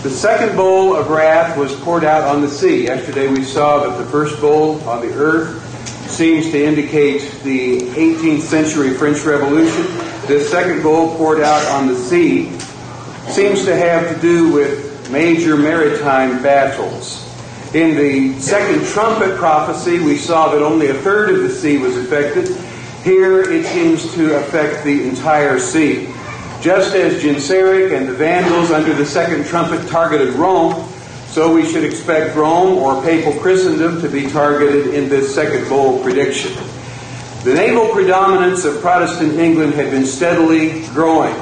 The second bowl of wrath was poured out on the sea. Yesterday we saw that the first bowl on the earth seems to indicate the 18th century French Revolution. This second bowl poured out on the sea seems to have to do with major maritime battles. In the second trumpet prophecy, we saw that only a third of the sea was affected. Here it seems to affect the entire sea. Just as Genseric and the Vandals under the second trumpet targeted Rome, so we should expect Rome or papal Christendom to be targeted in this second bowl prediction. The naval predominance of Protestant England had been steadily growing.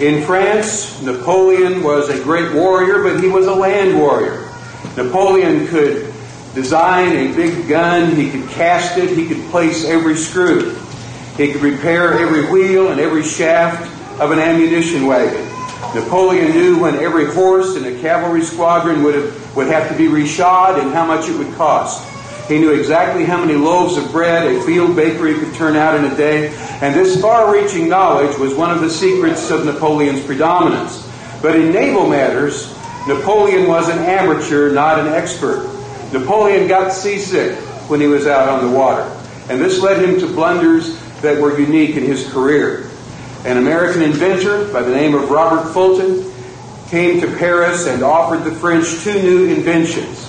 In France, Napoleon was a great warrior, but he was a land warrior. Napoleon could design a big gun, he could cast it, he could place every screw. He could repair every wheel and every shaft of an ammunition wagon. Napoleon knew when every horse in a cavalry squadron would have to be reshod and how much it would cost. He knew exactly how many loaves of bread a field bakery could turn out in a day, and this far-reaching knowledge was one of the secrets of Napoleon's predominance. But in naval matters, Napoleon was an amateur, not an expert. Napoleon got seasick when he was out on the water, and this led him to blunders that were unique in his career. An American inventor by the name of Robert Fulton came to Paris and offered the French two new inventions.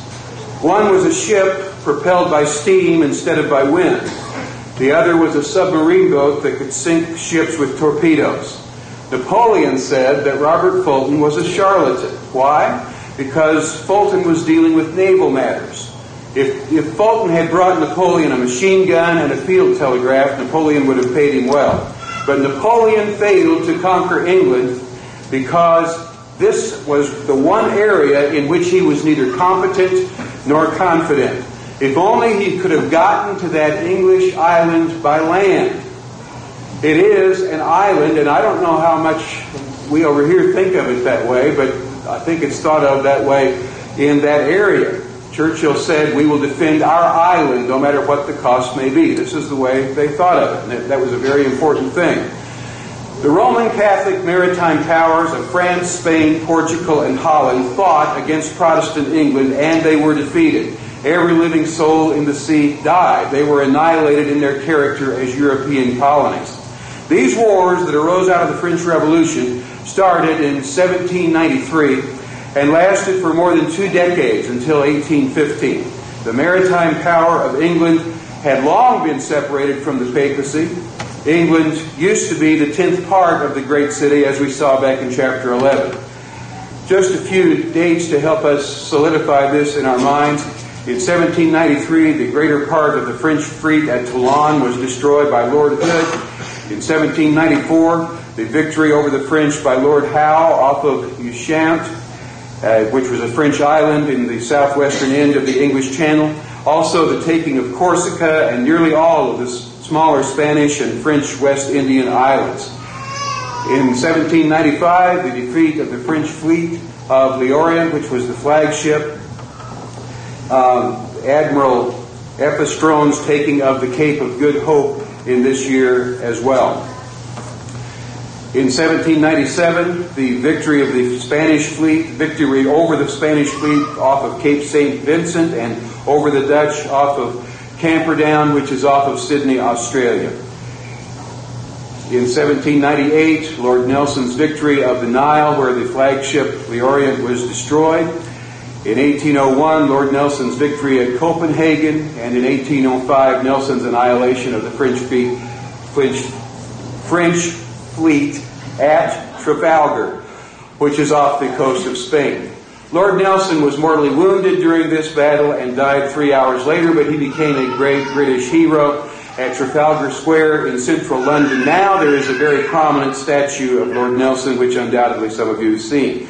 One was a ship propelled by steam instead of by wind. The other was a submarine boat that could sink ships with torpedoes. Napoleon said that Robert Fulton was a charlatan. Why? Because Fulton was dealing with naval matters. If Fulton had brought Napoleon a machine gun and a field telegraph, Napoleon would have paid him well. But Napoleon failed to conquer England because this was the one area in which he was neither competent nor confident. If only he could have gotten to that English island by land. It is an island, and I don't know how much we over here think of it that way, but I think it's thought of that way in that area. Churchill said, "We will defend our island no matter what the cost may be." This is the way they thought of it, and that was a very important thing. The Roman Catholic maritime powers of France, Spain, Portugal, and Holland fought against Protestant England, and they were defeated. Every living soul in the sea died. They were annihilated in their character as European colonies. These wars that arose out of the French Revolution started in 1793 and lasted for more than 2 decades until 1815. The maritime power of England had long been separated from the papacy. England used to be the 10th part of the great city, as we saw back in chapter 11. Just a few dates to help us solidify this in our minds. In 1793, the greater part of the French fleet at Toulon was destroyed by Lord Hood. In 1794, the victory over the French by Lord Howe off of Ushant, which was a French island in the southwestern end of the English Channel. Also the taking of Corsica and nearly all of the smaller Spanish and French West Indian islands. In 1795, the defeat of the French fleet of L'Orient, which was the flagship. Admiral Epistron's taking of the Cape of Good Hope in this year as well. In 1797, the victory of the Spanish fleet, victory over the Spanish fleet off of Cape St. Vincent and over the Dutch off of Camperdown, which is off of Sydney, Australia. In 1798, Lord Nelson's victory of the Nile, where the flagship L'Orient was destroyed. In 1801, Lord Nelson's victory at Copenhagen, and in 1805, Nelson's annihilation of the French fleet at Trafalgar, which is off the coast of Spain. Lord Nelson was mortally wounded during this battle and died 3 hours later, but he became a great British hero at Trafalgar Square in central London. Now there is a very prominent statue of Lord Nelson, which undoubtedly some of you have seen.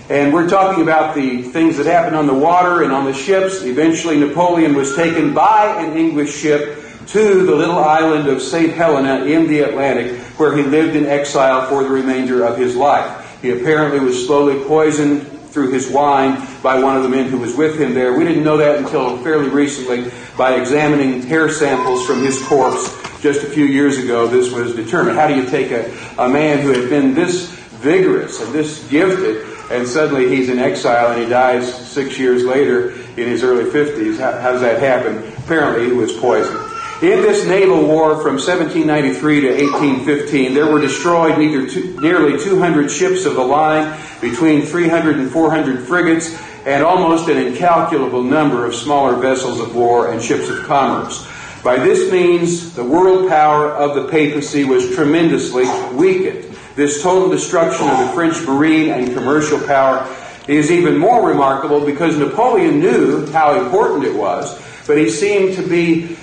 And we're talking about the things that happened on the water and on the ships. Eventually Napoleon was taken by an English ship to the little island of St. Helena in the Atlantic, where he lived in exile for the remainder of his life. He apparently was slowly poisoned through his wine by one of the men who was with him there. We didn't know that until fairly recently. By examining hair samples from his corpse just a few years ago, this was determined. How do you take a man who had been this vigorous and this gifted and suddenly he's in exile and he dies 6 years later in his early 50s. How does that happen? Apparently he was poisoned. In this naval war from 1793 to 1815, there were destroyed nearly 200 ships of the line, between 300 and 400 frigates, and almost an incalculable number of smaller vessels of war and ships of commerce. By this means, the world power of the papacy was tremendously weakened. This total destruction of the French marine and commercial power is even more remarkable because Napoleon knew how important it was, but he seemed to be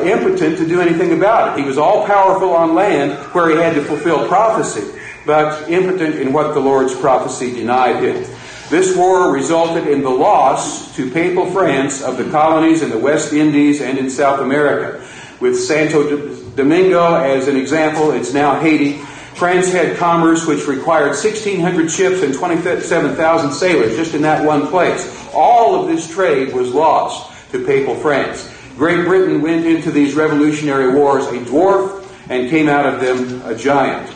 impotent to do anything about it. He was all-powerful on land where he had to fulfill prophecy, but impotent in what the Lord's prophecy denied him. This war resulted in the loss to Papal France of the colonies in the West Indies and in South America. With Santo Domingo as an example, it's now Haiti. France had commerce which required 1,600 ships and 27,000 sailors just in that one place. All of this trade was lost to Papal France. Great Britain went into these revolutionary wars a dwarf and came out of them a giant.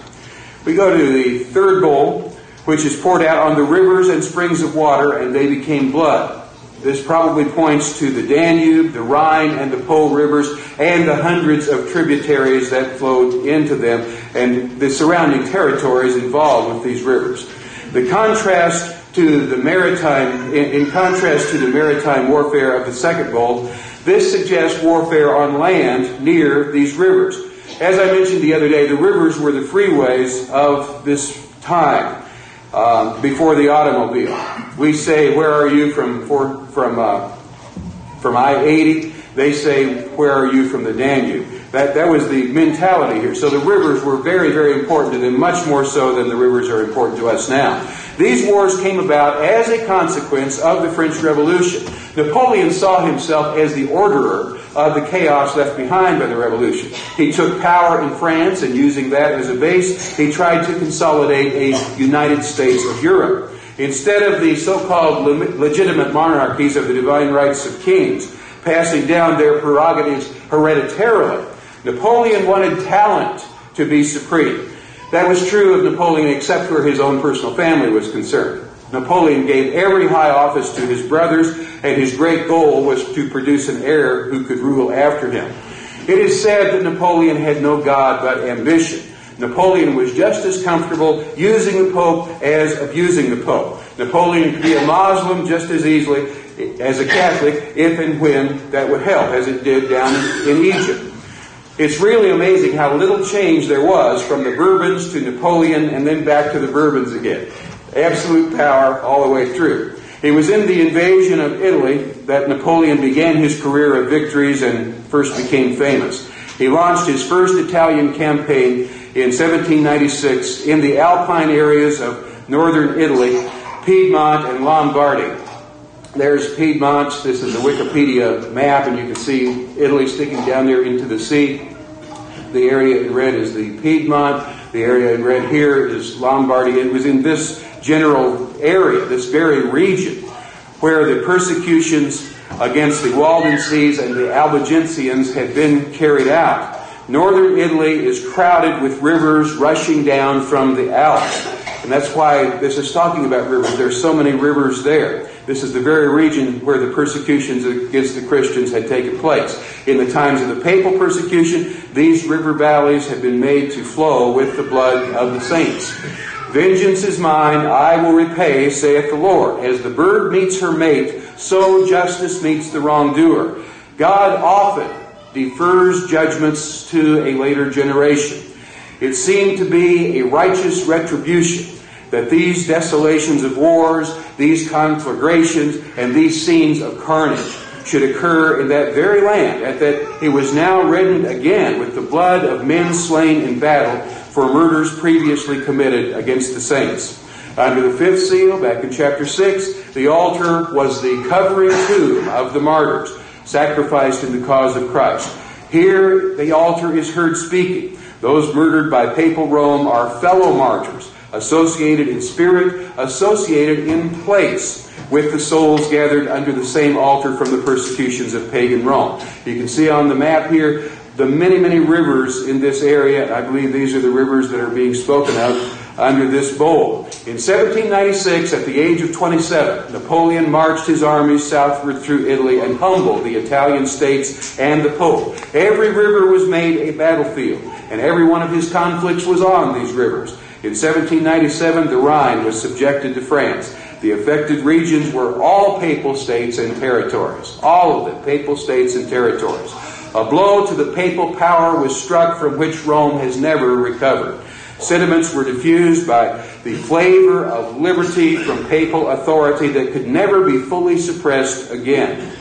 We go to the third bowl, which is poured out on the rivers and springs of water, and they became blood. This probably points to the Danube, the Rhine, and the Po rivers, and the hundreds of tributaries that flowed into them, and the surrounding territories involved with these rivers. The contrast to the maritime, in contrast to the maritime warfare of the second bowl, this suggests warfare on land near these rivers. As I mentioned the other day, the rivers were the freeways of this time. Before the automobile, we say, "Where are you from I-80?" They say, "Where are you from the Danube?" That was the mentality here. So the rivers were very, very important to them, much more so than the rivers are important to us now. These wars came about as a consequence of the French Revolution. Napoleon saw himself as the orderer of the chaos left behind by the Revolution. He took power in France, and using that as a base, he tried to consolidate a United States of Europe. Instead of the so-called legitimate monarchies of the divine rights of kings, passing down their prerogatives hereditarily, Napoleon wanted talent to be supreme. That was true of Napoleon except where his own personal family was concerned. Napoleon gave every high office to his brothers, and his great goal was to produce an heir who could rule after him. It is said that Napoleon had no God but ambition. Napoleon was just as comfortable using the Pope as abusing the Pope. Napoleon could be a Muslim just as easily as a Catholic if and when that would help, as it did down in Egypt. It's really amazing how little change there was from the Bourbons to Napoleon and then back to the Bourbons again. Absolute power all the way through. It was in the invasion of Italy that Napoleon began his career of victories and first became famous. He launched his first Italian campaign in 1796 in the alpine areas of northern Italy, Piedmont and Lombardy. There's Piedmont. This is a Wikipedia map, and you can see Italy sticking down there into the sea. The area in red is the Piedmont. The area in red here is Lombardy. It was in this general area, this very region, where the persecutions against the Waldenses and the Albigensians had been carried out. Northern Italy is crowded with rivers rushing down from the Alps. And that's why this is talking about rivers. There's so many rivers there. This is the very region where the persecutions against the Christians had taken place. In the times of the papal persecution, these river valleys have been made to flow with the blood of the saints. "Vengeance is mine, I will repay, saith the Lord. As the bird meets her mate, so justice meets the wrongdoer." God often defers judgments to a later generation. It seemed to be a righteous retribution that these desolations of wars, these conflagrations, and these scenes of carnage should occur in that very land, and that it was now reddened again with the blood of men slain in battle for murders previously committed against the saints. Under the fifth seal, back in chapter 6, the altar was the covering tomb of the martyrs, sacrificed in the cause of Christ. Here, the altar is heard speaking. Those murdered by papal Rome are fellow martyrs, associated in spirit, associated in place with the souls gathered under the same altar from the persecutions of pagan Rome. You can see on the map here the many, many rivers in this area. I believe these are the rivers that are being spoken of. under this bull. In 1796, at the age of 27, Napoleon marched his armies southward through Italy and humbled the Italian states and the Pope. Every river was made a battlefield, and every one of his conflicts was on these rivers. In 1797, the Rhine was subjected to France. The affected regions were all papal states and territories. All of them, papal states and territories. A blow to the papal power was struck from which Rome has never recovered. Sentiments were diffused by the flavor of liberty from papal authority that could never be fully suppressed again.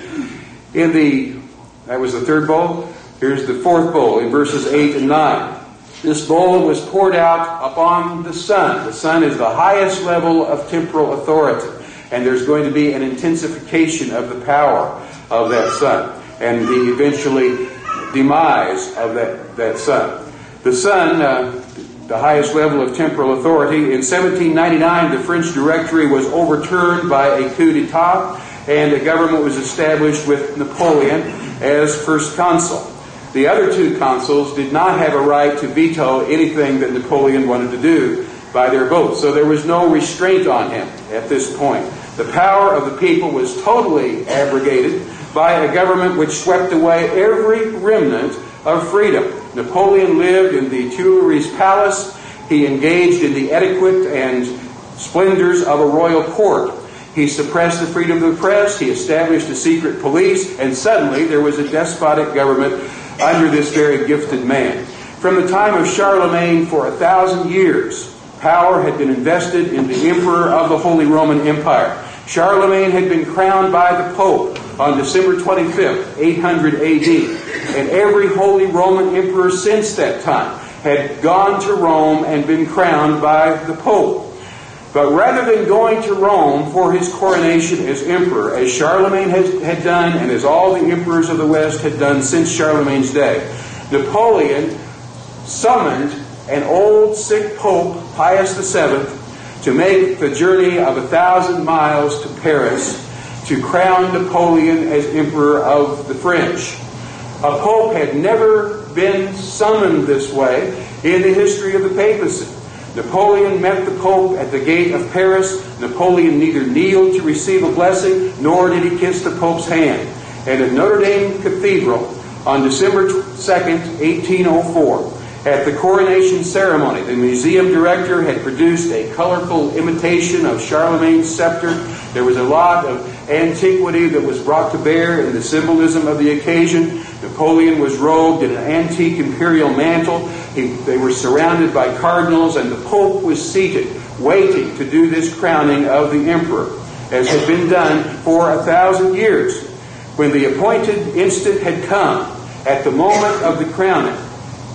That was the third bowl. Here's the fourth bowl in verses 8 and 9. This bowl was poured out upon the sun. The sun is the highest level of temporal authority. And there's going to be an intensification of the power of that sun and the eventually demise of that sun. The sun, the highest level of temporal authority. In 1799, the French Directory was overturned by a coup d'etat, and a government was established with Napoleon as first consul. The other two consuls did not have a right to veto anything that Napoleon wanted to do by their vote, so there was no restraint on him at this point. The power of the people was totally abrogated by a government which swept away every remnant of freedom. Napoleon lived in the Tuileries Palace. He engaged in the etiquette and splendors of a royal court. He suppressed the freedom of the press. He established a secret police, and suddenly there was a despotic government under this very gifted man. From the time of Charlemagne, for 1,000 years, power had been invested in the emperor of the Holy Roman Empire. Charlemagne had been crowned by the Pope on December 25th, 800 AD. And every Holy Roman emperor since that time had gone to Rome and been crowned by the Pope. But rather than going to Rome for his coronation as emperor, as Charlemagne had done and as all the emperors of the West had done since Charlemagne's day, Napoleon summoned an old sick Pope, Pius VII, to make the journey of 1,000 miles to Paris to crown Napoleon as emperor of the French. A pope had never been summoned this way in the history of the papacy. Napoleon met the Pope at the gate of Paris. Napoleon neither kneeled to receive a blessing, nor did he kiss the Pope's hand. And at Notre Dame Cathedral, on December 2nd, 1804, at the coronation ceremony, the museum director had produced a colorful imitation of Charlemagne's scepter. There was a lot of antiquity that was brought to bear in the symbolism of the occasion. Napoleon was robed in an antique imperial mantle. They were surrounded by cardinals, and the Pope was seated, waiting to do this crowning of the emperor, as had been done for 1,000 years. When the appointed instant had come, at the moment of the crowning,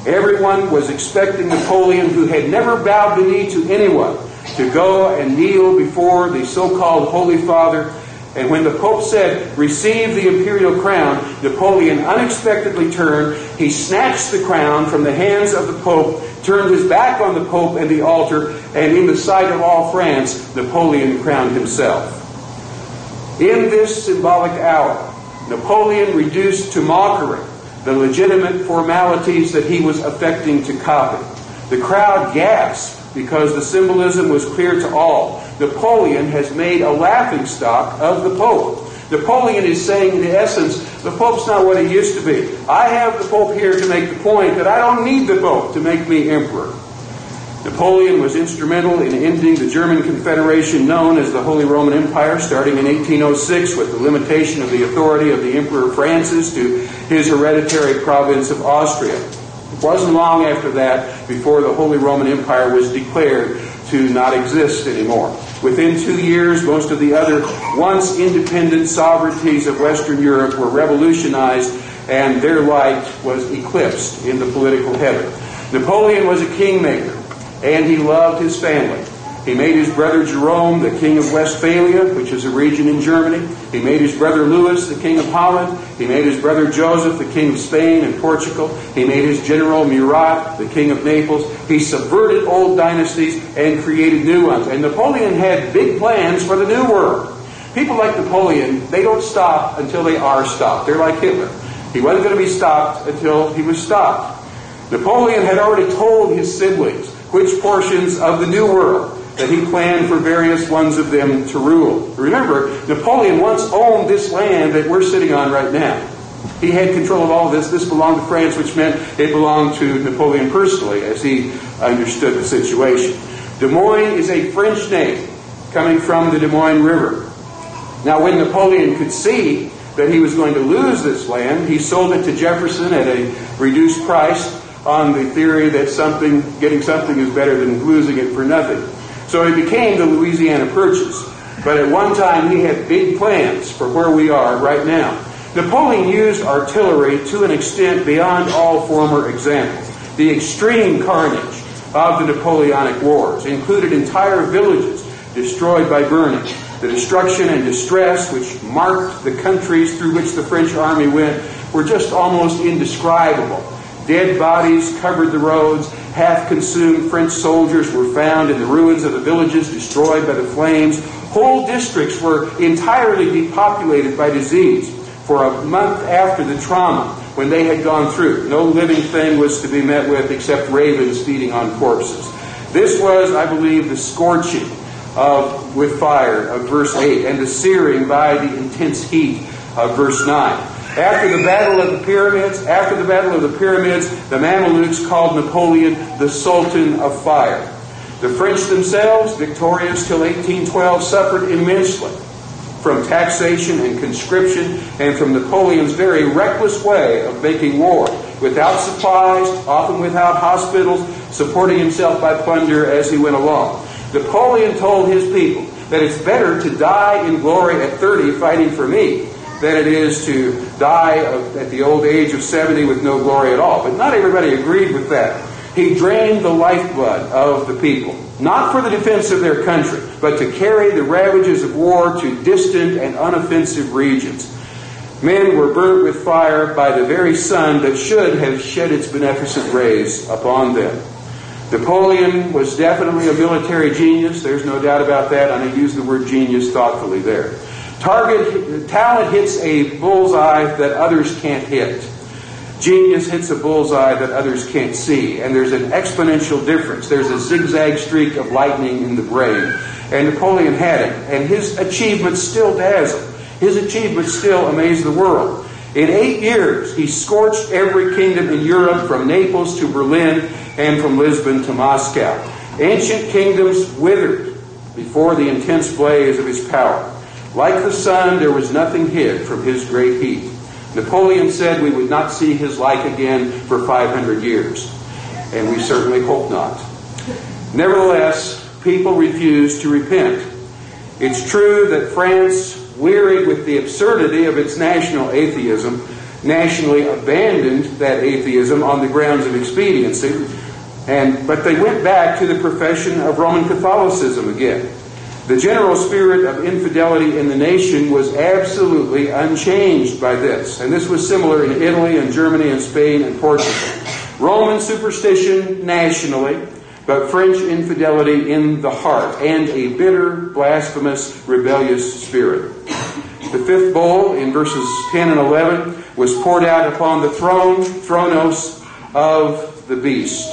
everyone was expecting Napoleon, who had never bowed the knee to anyone, to go and kneel before the so-called Holy Father. And when the Pope said, "Receive the imperial crown," Napoleon unexpectedly turned. He snatched the crown from the hands of the Pope, turned his back on the Pope and the altar, and in the sight of all France, Napoleon crowned himself. In this symbolic hour, Napoleon reduced to mockery the legitimate formalities that he was affecting to copy. The crowd gasped because the symbolism was clear to all. Napoleon has made a laughingstock of the Pope. Napoleon is saying, in essence, the Pope's not what he used to be. I have the Pope here to make the point that I don't need the Pope to make me emperor. Napoleon was instrumental in ending the German Confederation known as the Holy Roman Empire, starting in 1806 with the limitation of the authority of the Emperor Francis to his hereditary province of Austria. It wasn't long after that before the Holy Roman Empire was declared to not exist anymore. Within 2 years, most of the other once independent sovereignties of Western Europe were revolutionized, and their light was eclipsed in the political heaven. Napoleon was a kingmaker, and he loved his family. He made his brother Jerome the King of Westphalia, which is a region in Germany. He made his brother Louis the King of Holland. He made his brother Joseph the King of Spain and Portugal. He made his general Murat the King of Naples. He subverted old dynasties and created new ones. And Napoleon had big plans for the New World. People like Napoleon, they don't stop until they are stopped. They're like Hitler. He wasn't going to be stopped until he was stopped. Napoleon had already told his siblings which portions of the New World that he planned for various ones of them to rule. Remember, Napoleon once owned this land that we're sitting on right now. He had control of all of this. This belonged to France, which meant it belonged to Napoleon personally, as he understood the situation. Des Moines is a French name, coming from the Des Moines River. Now, when Napoleon could see that he was going to lose this land, he sold it to Jefferson at a reduced price on the theory that getting something is better than losing it for nothing. So it became the Louisiana Purchase. But at one time, he had big plans for where we are right now. Napoleon used artillery to an extent beyond all former examples. The extreme carnage of the Napoleonic Wars included entire villages destroyed by burning. The destruction and distress which marked the countries through which the French army went were just almost indescribable. Dead bodies covered the roads. Half-consumed French soldiers were found in the ruins of the villages destroyed by the flames. Whole districts were entirely depopulated by disease for a month after the trauma when they had gone through. No living thing was to be met with except ravens feeding on corpses. This was, I believe, the scorching with fire of verse 8 and the searing by the intense heat of verse 9. After the Battle of the Pyramids, the Mamelukes called Napoleon the Sultan of Fire. The French themselves, victorious till 1812, suffered immensely from taxation and conscription and from Napoleon's very reckless way of making war, without supplies, often without hospitals, supporting himself by plunder as he went along. Napoleon told his people that it's better to die in glory at 30 fighting for me than it is to die at the old age of 70 with no glory at all. But not everybody agreed with that. He drained the lifeblood of the people, not for the defense of their country, but to carry the ravages of war to distant and unoffensive regions. Men were burnt with fire by the very sun that should have shed its beneficent rays upon them. Napoleon was definitely a military genius. There's no doubt about that, and I use the word genius thoughtfully there. Talent hits a bullseye that others can't hit. Genius hits a bullseye that others can't see. And there's an exponential difference. There's a zigzag streak of lightning in the brain. And Napoleon had it. And his achievements still dazzle. His achievements still amaze the world. In 8 years, he scorched every kingdom in Europe, from Naples to Berlin and from Lisbon to Moscow. Ancient kingdoms withered before the intense blaze of his power. Like the sun, there was nothing hid from his great heat. Napoleon said we would not see his like again for 500 years. And we certainly hope not. Nevertheless, people refused to repent. It's true that France, wearied with the absurdity of its national atheism, nationally abandoned that atheism on the grounds of expediency. But they went back to the profession of Roman Catholicism again. The general spirit of infidelity in the nation was absolutely unchanged by this. And this was similar in Italy and Germany and Spain and Portugal. Roman superstition nationally, but French infidelity in the heart, and a bitter, blasphemous, rebellious spirit. The fifth bowl in verses 10 and 11 was poured out upon the thronos of the beast.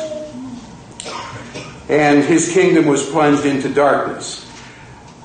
And his kingdom was plunged into darkness.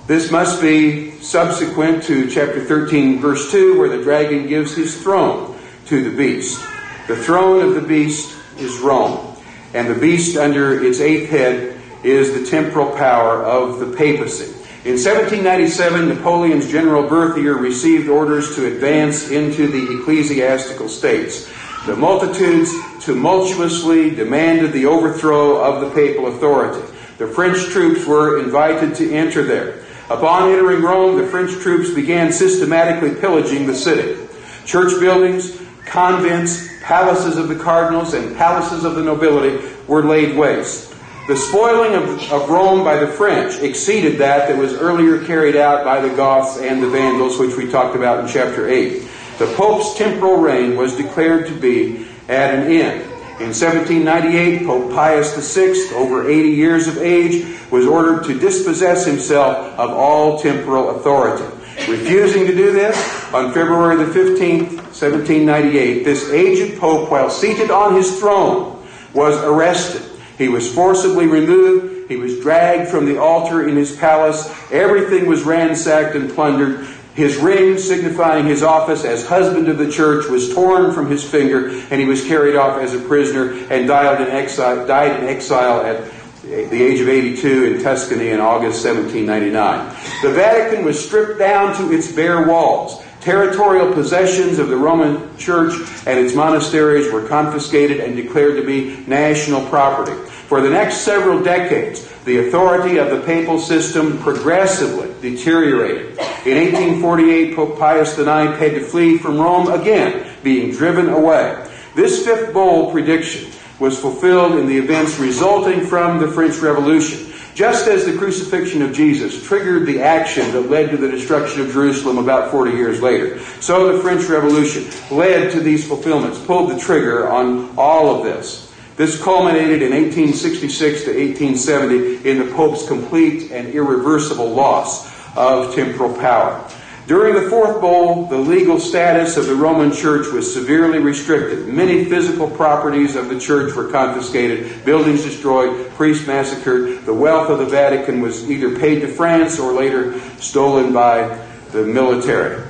This must be subsequent to chapter 13, verse 2, where the dragon gives his throne to the beast. The throne of the beast is Rome. And the beast under its eighth head is the temporal power of the papacy. In 1797, Napoleon's general Berthier received orders to advance into the ecclesiastical states. The multitudes tumultuously demanded the overthrow of the papal authority. The French troops were invited to enter there. Upon entering Rome, the French troops began systematically pillaging the city. Church buildings, convents, palaces of the cardinals, and palaces of the nobility were laid waste. The spoiling of Rome by the French exceeded that was earlier carried out by the Goths and the Vandals, which we talked about in chapter 8. The Pope's temporal reign was declared to be at an end. In 1798, Pope Pius VI, over 80 years of age, was ordered to dispossess himself of all temporal authority. Refusing to do this, on February the 15th, 1798, this aged pope, while seated on his throne, was arrested. He was forcibly removed. He was dragged from the altar in his palace. Everything was ransacked and plundered. His ring, signifying his office as husband of the church, was torn from his finger, and he was carried off as a prisoner and died in exile at the age of 82 in Tuscany in August 1799. The Vatican was stripped down to its bare walls. Territorial possessions of the Roman Church and its monasteries were confiscated and declared to be national property. For the next several decades, the authority of the papal system progressively deteriorated. In 1848, Pope Pius IX had to flee from Rome again, being driven away. This fifth bowl prediction was fulfilled in the events resulting from the French Revolution. Just as the crucifixion of Jesus triggered the action that led to the destruction of Jerusalem about 40 years later, so the French Revolution led to these fulfillments, pulled the trigger on all of this. This culminated in 1866 to 1870 in the Pope's complete and irreversible loss of temporal power. During the Fourth Bowl, the legal status of the Roman Church was severely restricted. Many physical properties of the Church were confiscated, buildings destroyed, priests massacred. The wealth of the Vatican was either paid to France or later stolen by the military.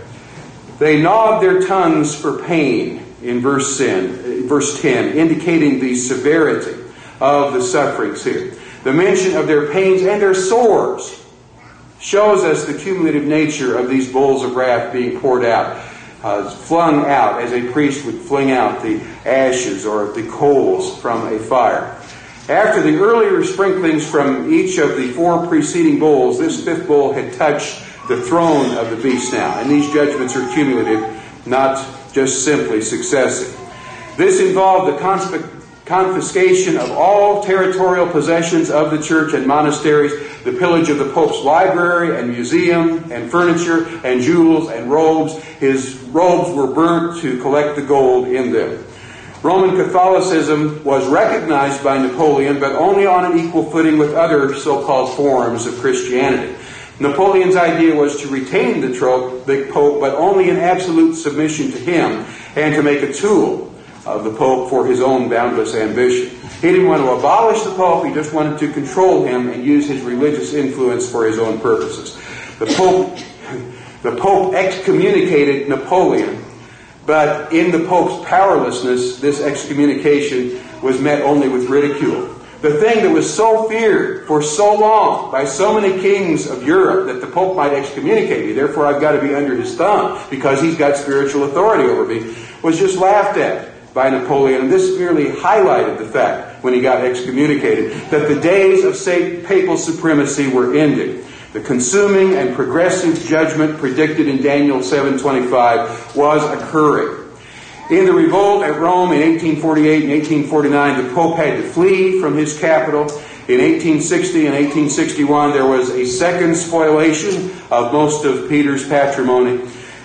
They gnawed their tongues for pain in verse 10, indicating the severity of the sufferings here. The mention of their pains and their sores shows us the cumulative nature of these bowls of wrath being poured out, flung out as a priest would fling out the ashes or the coals from a fire. After the earlier sprinklings from each of the four preceding bowls, this fifth bowl had touched the throne of the beast now, and these judgments are cumulative, not just simply successive. This involved the confiscation of all territorial possessions of the church and monasteries, the pillage of the Pope's library and museum and furniture and jewels and robes. His robes were burnt to collect the gold in them. Roman Catholicism was recognized by Napoleon, but only on an equal footing with other so-called forms of Christianity. Napoleon's idea was to retain the Pope, but only in absolute submission to him, and to make a tool of the Pope for his own boundless ambition. He didn't want to abolish the Pope, he just wanted to control him and use his religious influence for his own purposes. The Pope excommunicated Napoleon, but in the Pope's powerlessness, this excommunication was met only with ridicule. The thing that was so feared for so long by so many kings of Europe that the Pope might excommunicate me, therefore I've got to be under his thumb because he's got spiritual authority over me, was just laughed at by Napoleon. And this merely highlighted the fact, when he got excommunicated, that the days of papal supremacy were ending. The consuming and progressive judgment predicted in Daniel 7:25 was occurring. In the revolt at Rome in 1848 and 1849, the Pope had to flee from his capital. In 1860 and 1861, there was a second spoliation of most of Peter's patrimony.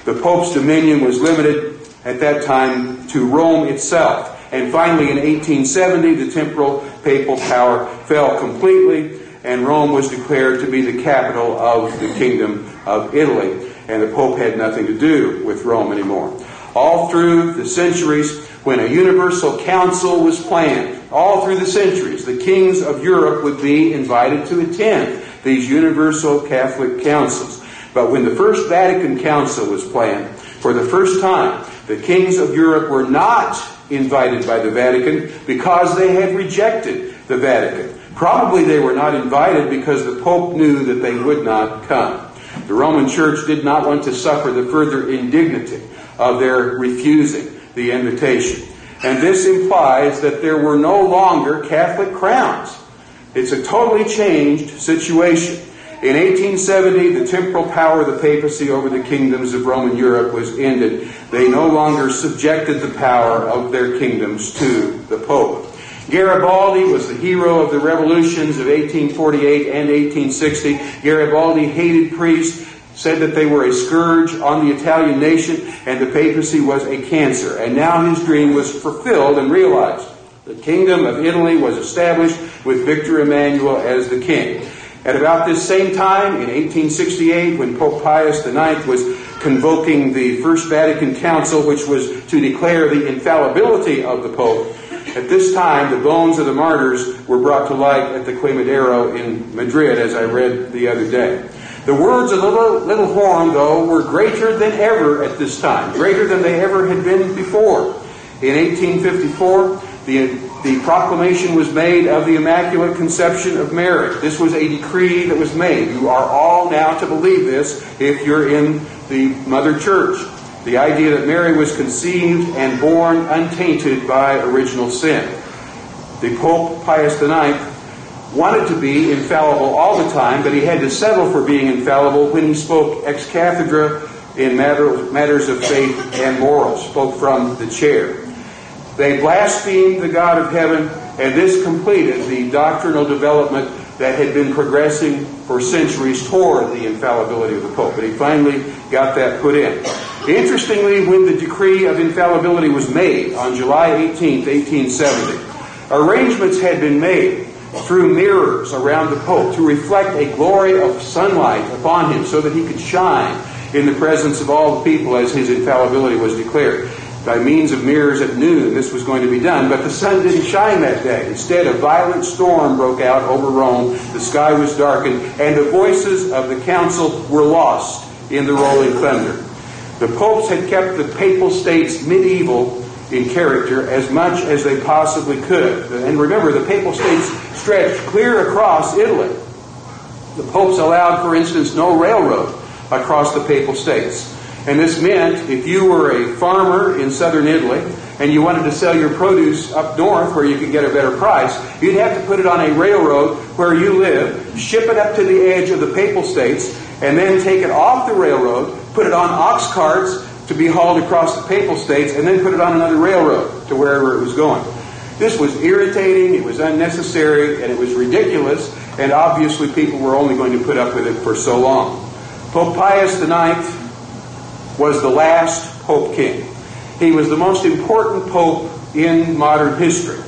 The Pope's dominion was limited at that time to Rome itself. And finally, in 1870, the temporal papal power fell completely, and Rome was declared to be the capital of the Kingdom of Italy. And the Pope had nothing to do with Rome anymore. All through the centuries, when a universal council was planned, all through the centuries, the kings of Europe would be invited to attend these universal Catholic councils. But when the First Vatican Council was planned, for the first time, the kings of Europe were not invited by the Vatican because they had rejected the Vatican. Probably they were not invited because the Pope knew that they would not come. The Roman Church did not want to suffer the further indignity of their refusing the invitation. And this implies that there were no longer Catholic crowns. It's a totally changed situation. In 1870, the temporal power of the papacy over the kingdoms of Roman Europe was ended. They no longer subjected the power of their kingdoms to the Pope. Garibaldi was the hero of the revolutions of 1848 and 1860. Garibaldi hated priests, said that they were a scourge on the Italian nation, and the papacy was a cancer. And now his dream was fulfilled and realized. The Kingdom of Italy was established with Victor Emmanuel as the king. At about this same time, in 1868, when Pope Pius IX was convoking the First Vatican Council, which was to declare the infallibility of the Pope, At this time, the bones of the martyrs were brought to light at the Quemadero in Madrid, as I read the other day. The words of the little horn, though, were greater than ever at this time, greater than they ever had been before. In 1854, the proclamation was made of the Immaculate Conception of Mary. This was a decree that was made. You are all now to believe this if you're in the Mother Church. The idea that Mary was conceived and born untainted by original sin. The Pope Pius IX wanted to be infallible all the time, but he had to settle for being infallible when he spoke ex cathedra in matters of faith and morals, spoke from the chair. They blasphemed the God of heaven, and this completed the doctrinal development that had been progressing for centuries toward the infallibility of the Pope. But he finally got that put in. Interestingly, when the decree of infallibility was made on July 18th, 1870, arrangements had been made through mirrors around the Pope to reflect a glory of sunlight upon him so that he could shine in the presence of all the people as his infallibility was declared. By means of mirrors at noon, this was going to be done, but the sun didn't shine that day. Instead, a violent storm broke out over Rome, the sky was darkened, and the voices of the council were lost in the rolling thunder. The popes had kept the papal states medieval in character as much as they possibly could. And remember, the papal states stretched clear across Italy. The popes allowed, for instance, no railroad across the papal states. And this meant if you were a farmer in southern Italy and you wanted to sell your produce up north where you could get a better price, you'd have to put it on a railroad where you live, ship it up to the edge of the papal states, and then take it off the railroad, put it on ox carts to be hauled across the papal states, and then put it on another railroad to wherever it was going. This was irritating, it was unnecessary, and it was ridiculous, and obviously people were only going to put up with it for so long. Pope Pius IX was the last Pope King. He was the most important Pope in modern history.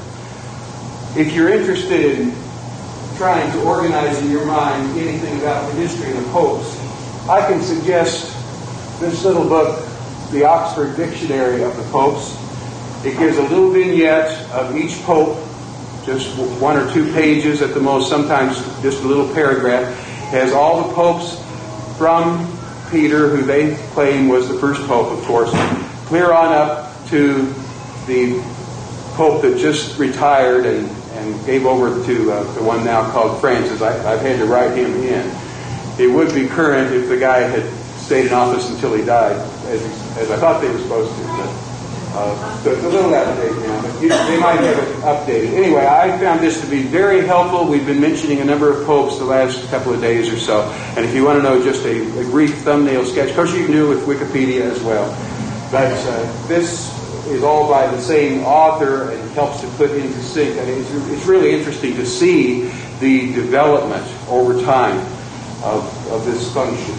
If you're interested in trying to organize in your mind anything about the history of the popes, I can suggest this little book, the Oxford Dictionary of the Popes. It gives a little vignette of each pope, just one or two pages at the most, sometimes just a little paragraph. It has all the popes from Peter, who they claim was the first pope, of course, clear on up to the pope that just retired and gave over to the one now called Francis. I've had to write him in. It would be current if the guy had stayed in office until he died, as I thought they were supposed to. So it's a little out of date now, but they might have it updated. Anyway, I found this to be very helpful. We've been mentioning a number of popes the last couple of days or so. And if you want to know just a brief thumbnail sketch, of course you can do it with Wikipedia as well. But this is all by the same author and helps to put into sync. And it's really interesting to see the development over time of this function.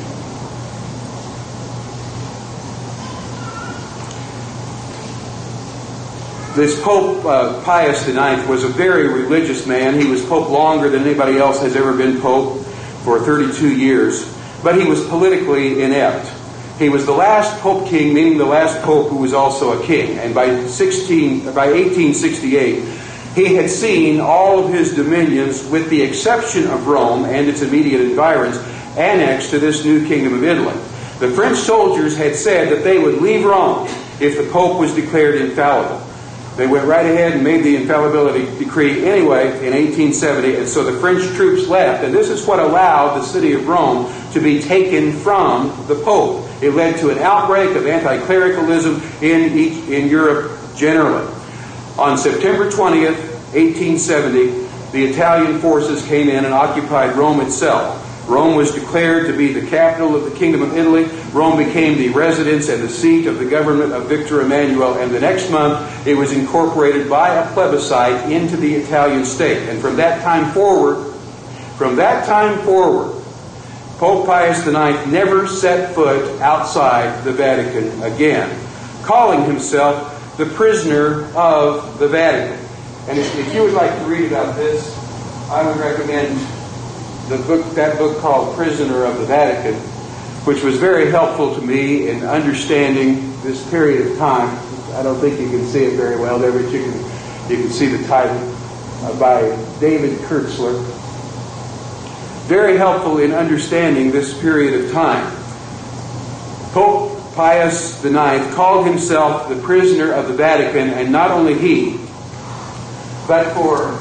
This Pope Pius IX was a very religious man. He was Pope longer than anybody else has ever been Pope, for 32 years. But he was politically inept. He was the last Pope King, meaning the last Pope who was also a king. And by 1868, he had seen all of his dominions, with the exception of Rome and its immediate environs, annexed to this new kingdom of Italy. The French soldiers had said that they would leave Rome if the Pope was declared infallible. They went right ahead and made the infallibility decree anyway in 1870, and so the French troops left. And this is what allowed the city of Rome to be taken from the Pope. It led to an outbreak of anti-clericalism in Europe generally. On September 20th, 1870, the Italian forces came in and occupied Rome itself. Rome was declared to be the capital of the Kingdom of Italy. Rome became the residence and the seat of the government of Victor Emmanuel, and the next month it was incorporated by a plebiscite into the Italian state. And from that time forward, Pope Pius IX never set foot outside the Vatican again, calling himself the prisoner of the Vatican. And if you would like to read about this, I would recommend that book called Prisoner of the Vatican, which was very helpful to me in understanding this period of time. I don't think you can see it very well there, but you can You can see the title by David Kurtzler. Very helpful in understanding this period of time. Pope Pius IX called himself the prisoner of the Vatican, and not only he, but for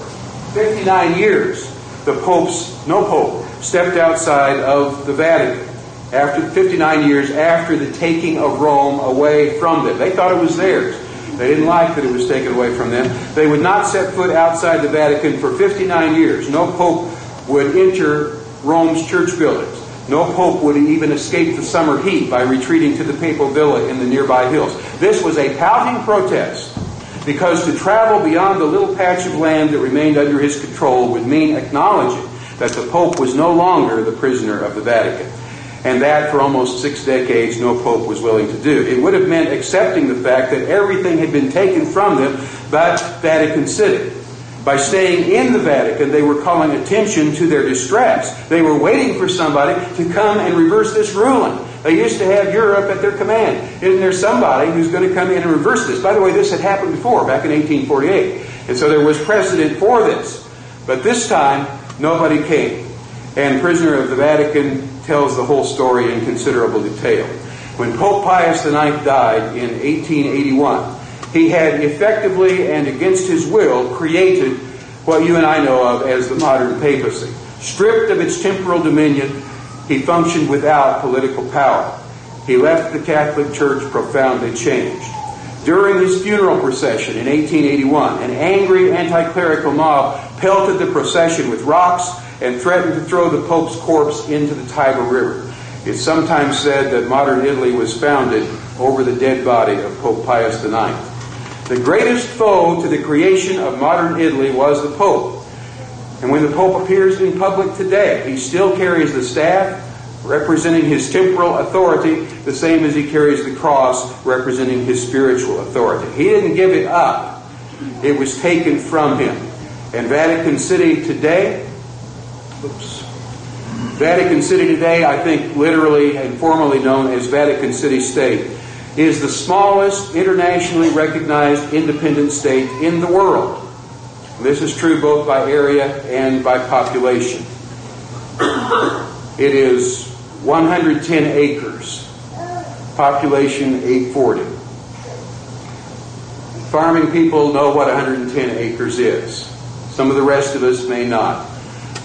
59 years, no pope stepped outside of the Vatican. After 59 years after the taking of Rome away from them. They thought it was theirs. They didn't like that it was taken away from them. They would not set foot outside the Vatican for 59 years. No pope would enter Rome's church buildings. No pope would even escape the summer heat by retreating to the papal villa in the nearby hills. This was a pouting protest, because to travel beyond the little patch of land that remained under his control would mean acknowledging that the Pope was no longer the prisoner of the Vatican. And that, for almost 6 decades, no Pope was willing to do. It would have meant accepting the fact that everything had been taken from them but Vatican City. By staying in the Vatican, they were calling attention to their distress. They were waiting for somebody to come and reverse this ruling. They used to have Europe at their command. Isn't there somebody who's going to come in and reverse this? By the way, this had happened before, back in 1848. And so there was precedent for this. But this time, nobody came. And prisoner of the Vatican tells the whole story in considerable detail. When Pope Pius IX died in 1881, he had effectively and against his will created what you and I know of as the modern papacy. Stripped of its temporal dominion, he functioned without political power. He left the Catholic Church profoundly changed. During his funeral procession in 1881, an angry anti-clerical mob pelted the procession with rocks and threatened to throw the Pope's corpse into the Tiber River. It's sometimes said that modern Italy was founded over the dead body of Pope Pius IX. The greatest foe to the creation of modern Italy was the Pope. And when the Pope appears in public today, he still carries the staff representing his temporal authority, the same as he carries the cross representing his spiritual authority. He didn't give it up. It was taken from him. And Vatican City today, I think literally and formally known as Vatican City State, is the smallest internationally recognized independent state in the world. This is true both by area and by population. It is 110 acres, population 840. Farming people know what 110 acres is. Some of the rest of us may not.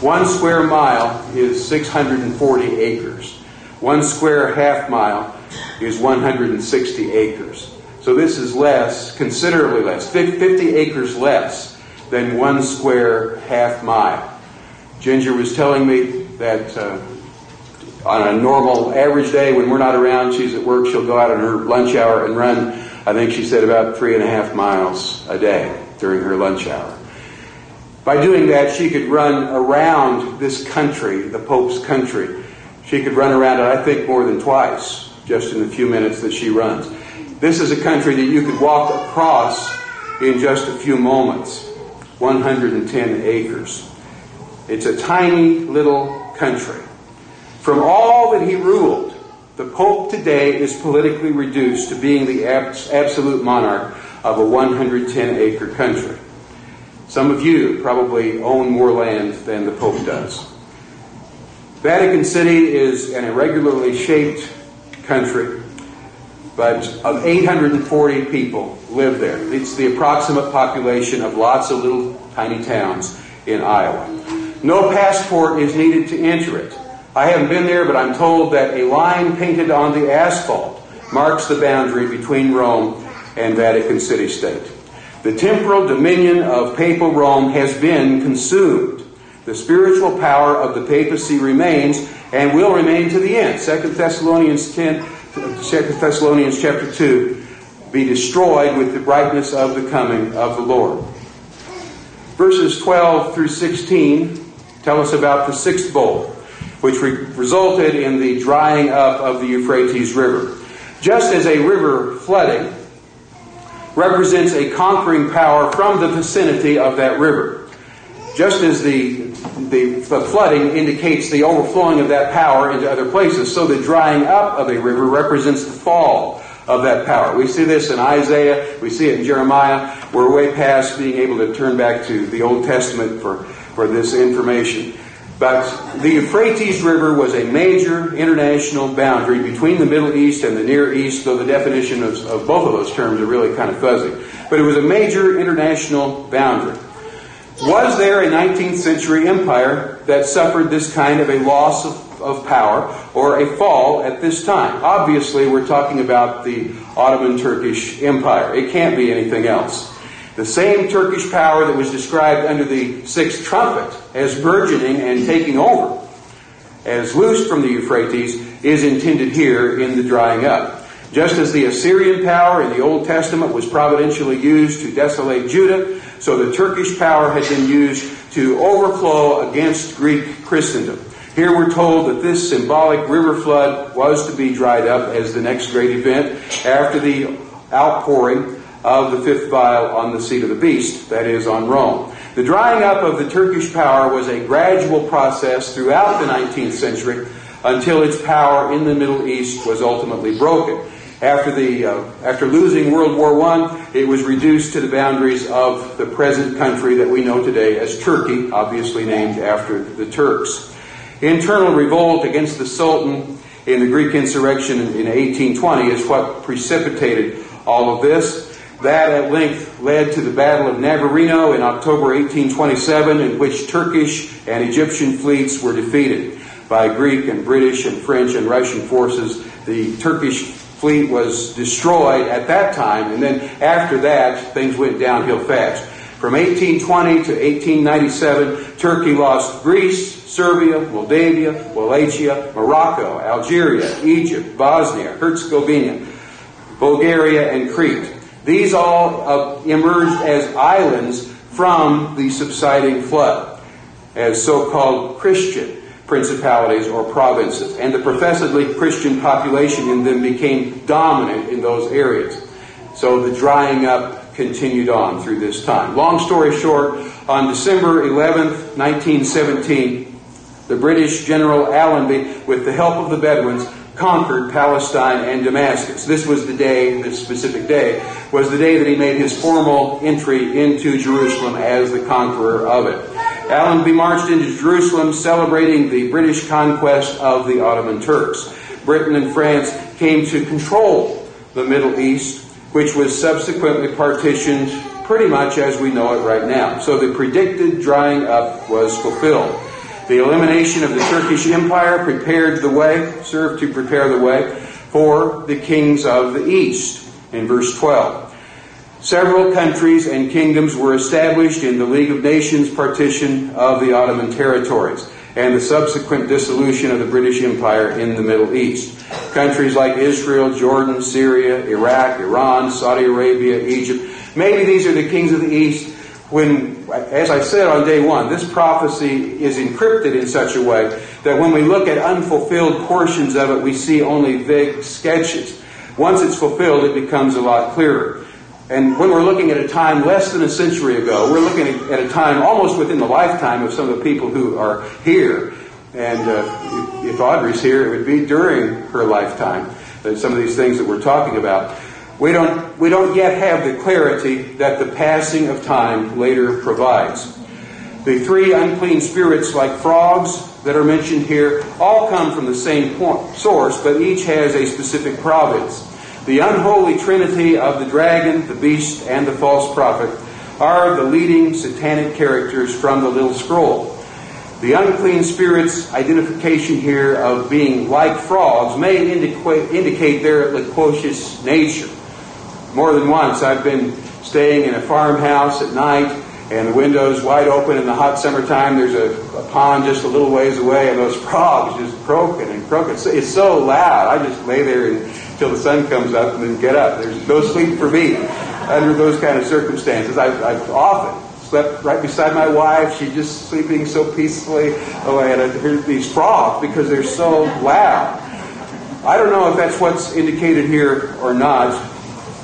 1 square mile is 640 acres. 1 square half mile is 160 acres. So this is less, considerably less, 50 acres less than 1 square half mile. Ginger was telling me that on a normal average day when we're not around, she's at work, she'll go out on her lunch hour and run, I think she said about 3.5 miles a day during her lunch hour. By doing that, she could run around this country, the Pope's country. She could run around it, I think, more than twice, just in the few minutes that she runs. This is a country that you could walk across in just a few moments. 110 acres. It's a tiny little country. From all that he ruled, the Pope today is politically reduced to being the absolute monarch of a 110-acre country. Some of you probably own more land than the Pope does. Vatican City is an irregularly shaped country, but of 840 people live there. It's the approximate population of lots of little tiny towns in Iowa. No passport is needed to enter it. I haven't been there, but I'm told that a line painted on the asphalt marks the boundary between Rome and Vatican City State. The temporal dominion of papal Rome has been consumed. The spiritual power of the papacy remains and will remain to the end. 2 Thessalonians chapter 2, be destroyed with the brightness of the coming of the Lord. Verses 12 through 16 tell us about the sixth bowl, which resulted in the drying up of the Euphrates River. Just as a river flooding represents a conquering power from the vicinity of that river, just as the flooding indicates the overflowing of that power into other places, so the drying up of a river represents the fall of that power. We see this in Isaiah, we see it in Jeremiah. We're way past being able to turn back to the Old Testament for this information. But the Euphrates River was a major international boundary between the Middle East and the Near East, though the definition of both of those terms are really kind of fuzzy. But it was a major international boundary. Was there a 19th century empire that suffered this kind of a loss of power or a fall at this time? Obviously, we're talking about the Ottoman Turkish Empire. It can't be anything else. The same Turkish power that was described under the sixth trumpet as burgeoning and taking over, as loosed from the Euphrates, is intended here in the drying up. Just as the Assyrian power in the Old Testament was providentially used to desolate Judah, so the Turkish power had been used to overflow against Greek Christendom. Here we're told that this symbolic river flood was to be dried up as the next great event after the outpouring of the fifth vial on the seat of the beast, that is, on Rome. The drying up of the Turkish power was a gradual process throughout the 19th century until its power in the Middle East was ultimately broken. After losing World War I, it was reduced to the boundaries of the present country that we know today as Turkey, obviously named after the Turks. Internal revolt against the Sultan in the Greek insurrection in 1820 is what precipitated all of this. That at length led to the Battle of Navarino in October 1827, in which Turkish and Egyptian fleets were defeated by Greek and British and French and Russian forces. The Turkish fleet was destroyed at that time, and then after that, things went downhill fast. From 1820 to 1897, Turkey lost Greece, Serbia, Moldavia, Wallachia, Morocco, Algeria, Egypt, Bosnia, Herzegovina, Bulgaria, and Crete. These all emerged as islands from the subsiding flood, as so-called Christian principalities or provinces. And the professedly Christian population in them became dominant in those areas. So the drying up continued on through this time. Long story short, on December 11th, 1917, the British General Allenby, with the help of the Bedouins, conquered Palestine and Damascus. This specific day, was the day that he made his formal entry into Jerusalem as the conqueror of it. Allenby marched into Jerusalem celebrating the British conquest of the Ottoman Turks. Britain and France came to control the Middle East, which was subsequently partitioned pretty much as we know it right now. So the predicted drying up was fulfilled. The elimination of the Turkish Empire served to prepare the way for the kings of the East, in verse 12. Several countries and kingdoms were established in the League of Nations partition of the Ottoman territories and the subsequent dissolution of the British Empire in the Middle East. Countries like Israel, Jordan, Syria, Iraq, Iran, Saudi Arabia, Egypt. Maybe these are the kings of the East when, as I said on day one, this prophecy is encrypted in such a way that when we look at unfulfilled portions of it, we see only vague sketches. Once it's fulfilled, it becomes a lot clearer. And when we're looking at a time less than a century ago, we're looking at a time almost within the lifetime of some of the people who are here. And if Audrey's here, it would be during her lifetime that some of these things that we're talking about. We don't yet have the clarity that the passing of time later provides. The three unclean spirits, like frogs that are mentioned here, all come from the same source, but each has a specific province. The unholy trinity of the dragon, the beast, and the false prophet are the leading satanic characters from the little scroll. The unclean spirit's identification here of being like frogs may indicate their loquacious nature. More than once I've been staying in a farmhouse at night and the window's wide open in the hot summertime. There's a pond just a little ways away and those frogs just croaking and croaking. It's so loud. I just lay there until the sun comes up and then get up. There's no sleep for me under those kind of circumstances. I've often slept right beside my wife. She's just sleeping so peacefully away, and I hear these frogs because they're so loud. I don't know if that's what's indicated here or not,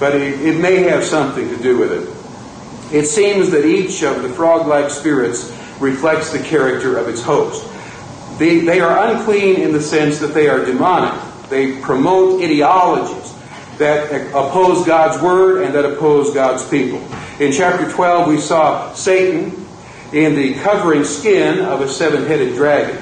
but it may have something to do with it. It seems that each of the frog-like spirits reflects the character of its host. They are unclean in the sense that they are demonic. They promote ideologies that oppose God's Word and that oppose God's people. In chapter 12, we saw Satan in the covering skin of a seven-headed dragon.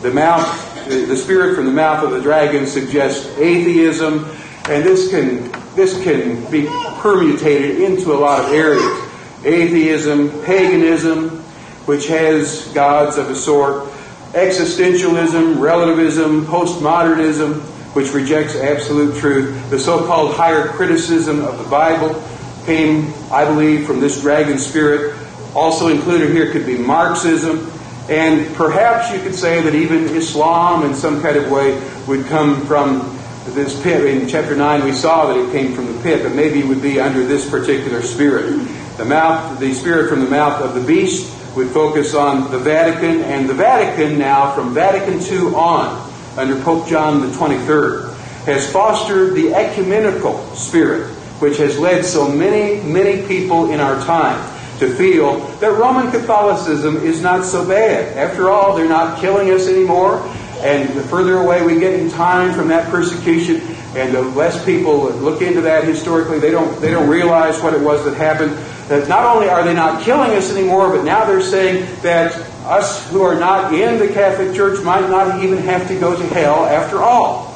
The spirit from the mouth of the dragon suggests atheism, and this can be permutated into a lot of areas. Atheism, paganism, which has gods of a sort, existentialism, relativism, postmodernism, which rejects absolute truth. The so-called higher criticism of the Bible came, I believe, from this dragon spirit. Also included here could be Marxism, and perhaps you could say that even Islam in some kind of way would come from this pit. In chapter 9 we saw that it came from the pit, but maybe it would be under this particular spirit. The spirit from the mouth of the beast would focus on the Vatican, and the Vatican now, from Vatican II on, under Pope John the 23rd, has fostered the ecumenical spirit, which has led so many people in our time to feel that Roman Catholicism is not so bad. After all, they're not killing us anymore, and the further away we get in time from that persecution, and the less people look into that historically, they don't realize what it was that happened. That not only are they not killing us anymore, but now they're saying that us who are not in the Catholic Church might not even have to go to hell after all.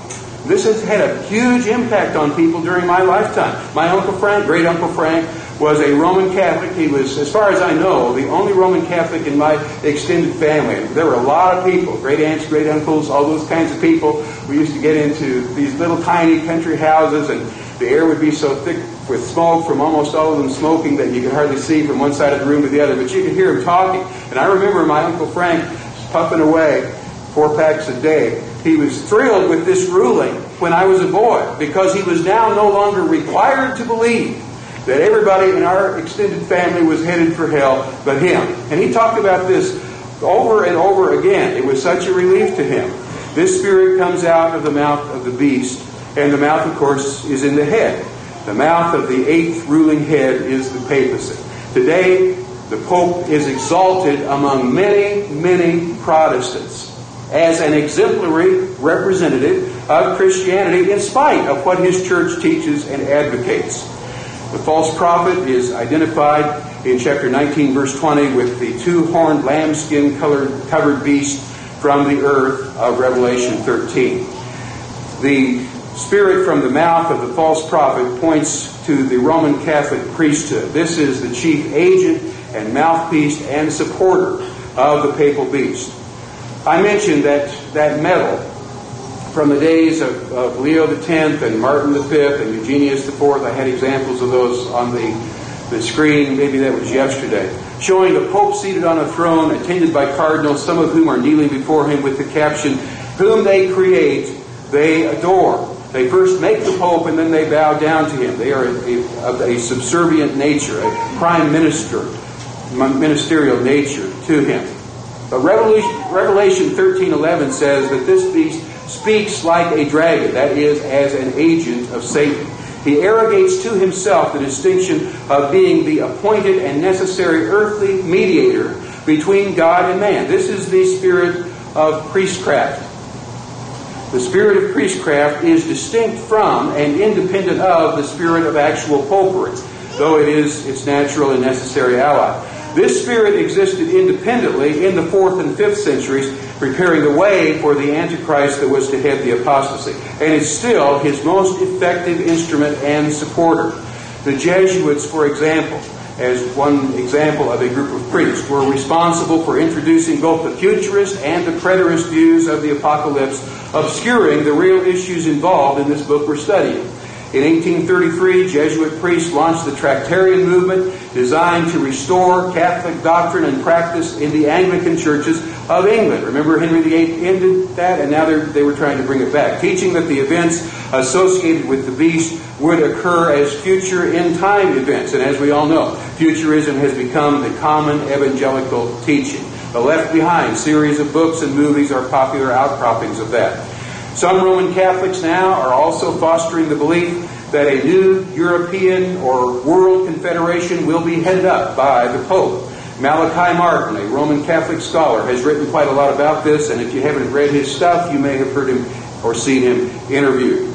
This has had a huge impact on people during my lifetime. My Uncle Frank, great Uncle Frank, was a Roman Catholic. He was, as far as I know, the only Roman Catholic in my extended family. There were a lot of people, great aunts, great uncles, all those kinds of people. We used to get into these little tiny country houses, and the air would be so thick with smoke from almost all of them smoking that you could hardly see from one side of the room to the other, but you could hear them talking. And I remember my Uncle Frank puffing away 4 packs a day. He was thrilled with this ruling when I was a boy, because he was now no longer required to believe that everybody in our extended family was headed for hell but him. And he talked about this over and over again. It was such a relief to him. This spirit comes out of the mouth of the beast, and the mouth, of course, is in the head. The mouth of the 8th ruling head is the papacy. Today, the Pope is exalted among many Protestants as an exemplary representative of Christianity, in spite of what his church teaches and advocates. The false prophet is identified in chapter 19, verse 20, with the 2-horned lambskin covered beast from the earth of Revelation 13. The spirit from the mouth of the false prophet points to the Roman Catholic priesthood. This is the chief agent and mouthpiece and supporter of the papal beast. I mentioned that medal from the days of Leo X and Martin V and Eugenius IV. I had examples of those on the screen. Maybe that was yesterday. Showing the Pope seated on a throne, attended by cardinals, some of whom are kneeling before him with the caption, "Whom they create, they adore." They first make the Pope and then they bow down to him. They are of a subservient nature, a prime minister, ministerial nature to him. But Revelation 13:11 says that this beast speaks like a dragon, that is, as an agent of Satan. He arrogates to himself the distinction of being the appointed and necessary earthly mediator between God and man. This is the spirit of priestcraft. The spirit of priestcraft is distinct from and independent of the spirit of actual popery, though it is its natural and necessary ally. This spirit existed independently in the 4th and 5th centuries, preparing the way for the Antichrist that was to head the apostasy. And is still his most effective instrument and supporter. The Jesuits, for example, as one example of a group of priests, were responsible for introducing both the futurist and the preterist views of the apocalypse, obscuring the real issues involved in this book we're studying. In 1833, Jesuit priests launched the Tractarian movement, designed to restore Catholic doctrine and practice in the Anglican churches of England. Remember, Henry VIII ended that, and now they were trying to bring it back, teaching that the events associated with the beast would occur as future in-time events. And as we all know, futurism has become the common evangelical teaching. The Left Behind series of books and movies are popular outcroppings of that. Some Roman Catholics now are also fostering the belief that a new European or world confederation will be headed up by the Pope. Malachi Martin, a Roman Catholic scholar, has written quite a lot about this, and if you haven't read his stuff, you may have heard him or seen him interviewed.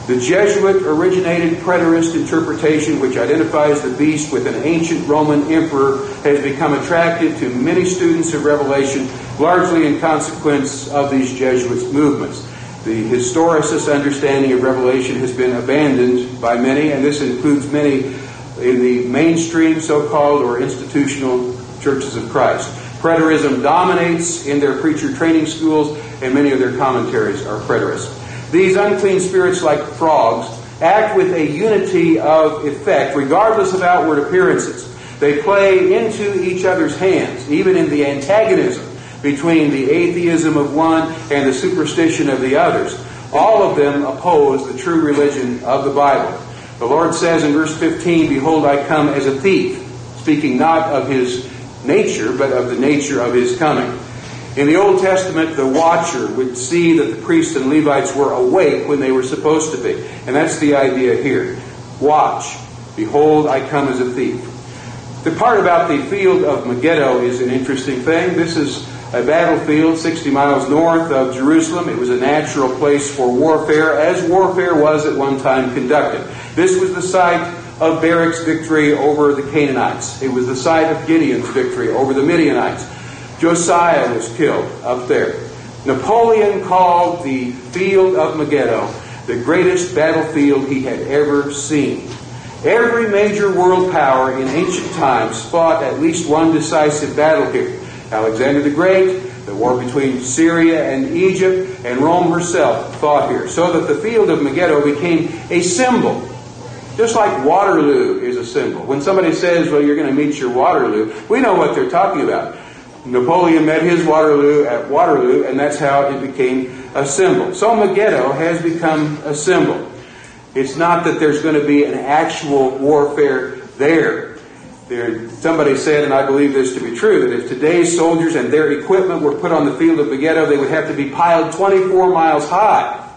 The Jesuit-originated preterist interpretation, which identifies the beast with an ancient Roman emperor, has become attractive to many students of Revelation, largely in consequence of these Jesuit movements. The historicist understanding of Revelation has been abandoned by many, and this includes many in the mainstream so-called or institutional churches of Christ. Preterism dominates in their preacher training schools, and many of their commentaries are preterists. These unclean spirits, like frogs, act with a unity of effect, regardless of outward appearances. They play into each other's hands, even in the antagonism between the atheism of one and the superstition of the others. All of them oppose the true religion of the Bible. The Lord says in verse 15, "Behold, I come as a thief," speaking not of His nature, but of the nature of His coming. In the Old Testament, the watcher would see that the priests and Levites were awake when they were supposed to be. And that's the idea here. Watch. Behold, I come as a thief. The part about the field of Megiddo is an interesting thing. This is a battlefield 60 miles north of Jerusalem. It was a natural place for warfare, as warfare was at one time conducted. This was the site of Barak's victory over the Canaanites. It was the site of Gideon's victory over the Midianites. Josiah was killed up there. Napoleon called the field of Megiddo the greatest battlefield he had ever seen. Every major world power in ancient times fought at least one decisive battle here. Alexander the Great, the war between Syria and Egypt, and Rome herself fought here. So that the field of Megiddo became a symbol. Just like Waterloo is a symbol. When somebody says, well, you're going to meet your Waterloo, we know what they're talking about. Napoleon met his Waterloo at Waterloo, and that's how it became a symbol. So Megiddo has become a symbol. It's not that there's going to be an actual warfare there. Somebody said, and I believe this to be true, that if today's soldiers and their equipment were put on the field of Megiddo, they would have to be piled 24 miles high.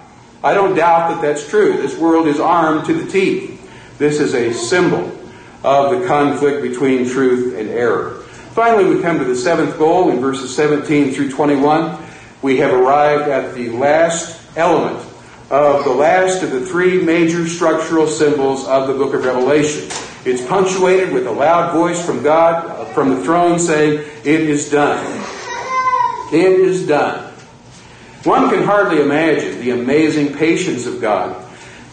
I don't doubt that that's true. This world is armed to the teeth. This is a symbol of the conflict between truth and error. Finally, we come to the seventh goal in verses 17 through 21. We have arrived at the last element of the last of the three major structural symbols of the book of Revelation. It's punctuated with a loud voice from God, from the throne, saying, "It is done. It is done." One can hardly imagine the amazing patience of God,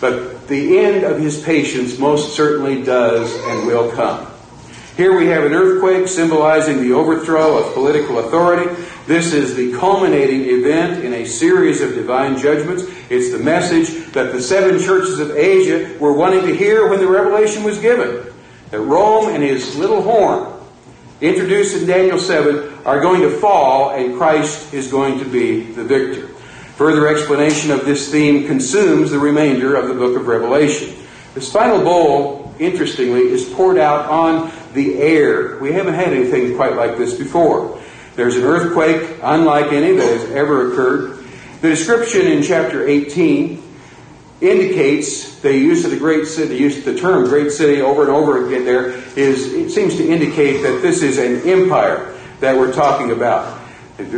but the end of His patience most certainly does and will come. Here we have an earthquake symbolizing the overthrow of political authority. This is the culminating event in a series of divine judgments. It's the message that the seven churches of Asia were wanting to hear when the revelation was given. That Rome and his little horn, introduced in Daniel 7, are going to fall and Christ is going to be the victor. Further explanation of this theme consumes the remainder of the book of Revelation. This final bowl, interestingly, is poured out on the air. We haven't had anything quite like this before. There's an earthquake unlike any that has ever occurred. The description in chapter 18 indicates the use of the great city, the use of the term great city over and over again there, it seems to indicate that this is an empire that we're talking about.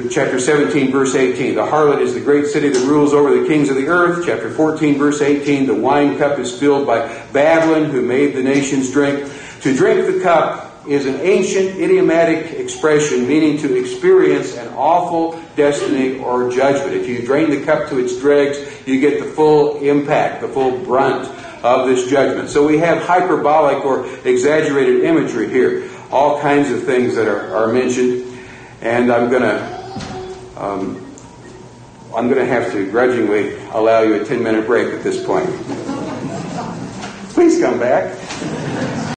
Chapter 17, verse 18, the harlot is the great city that rules over the kings of the earth. Chapter 14, verse 18, the wine cup is filled by Babylon, who made the nations drink. To drink the cup is an ancient idiomatic expression meaning to experience an awful destiny or judgment. If you drain the cup to its dregs, you get the full impact, the full brunt of this judgment. So we have hyperbolic or exaggerated imagery here. All kinds of things that are mentioned. And I'm going to have to grudgingly allow you a 10-minute break at this point. Please come back.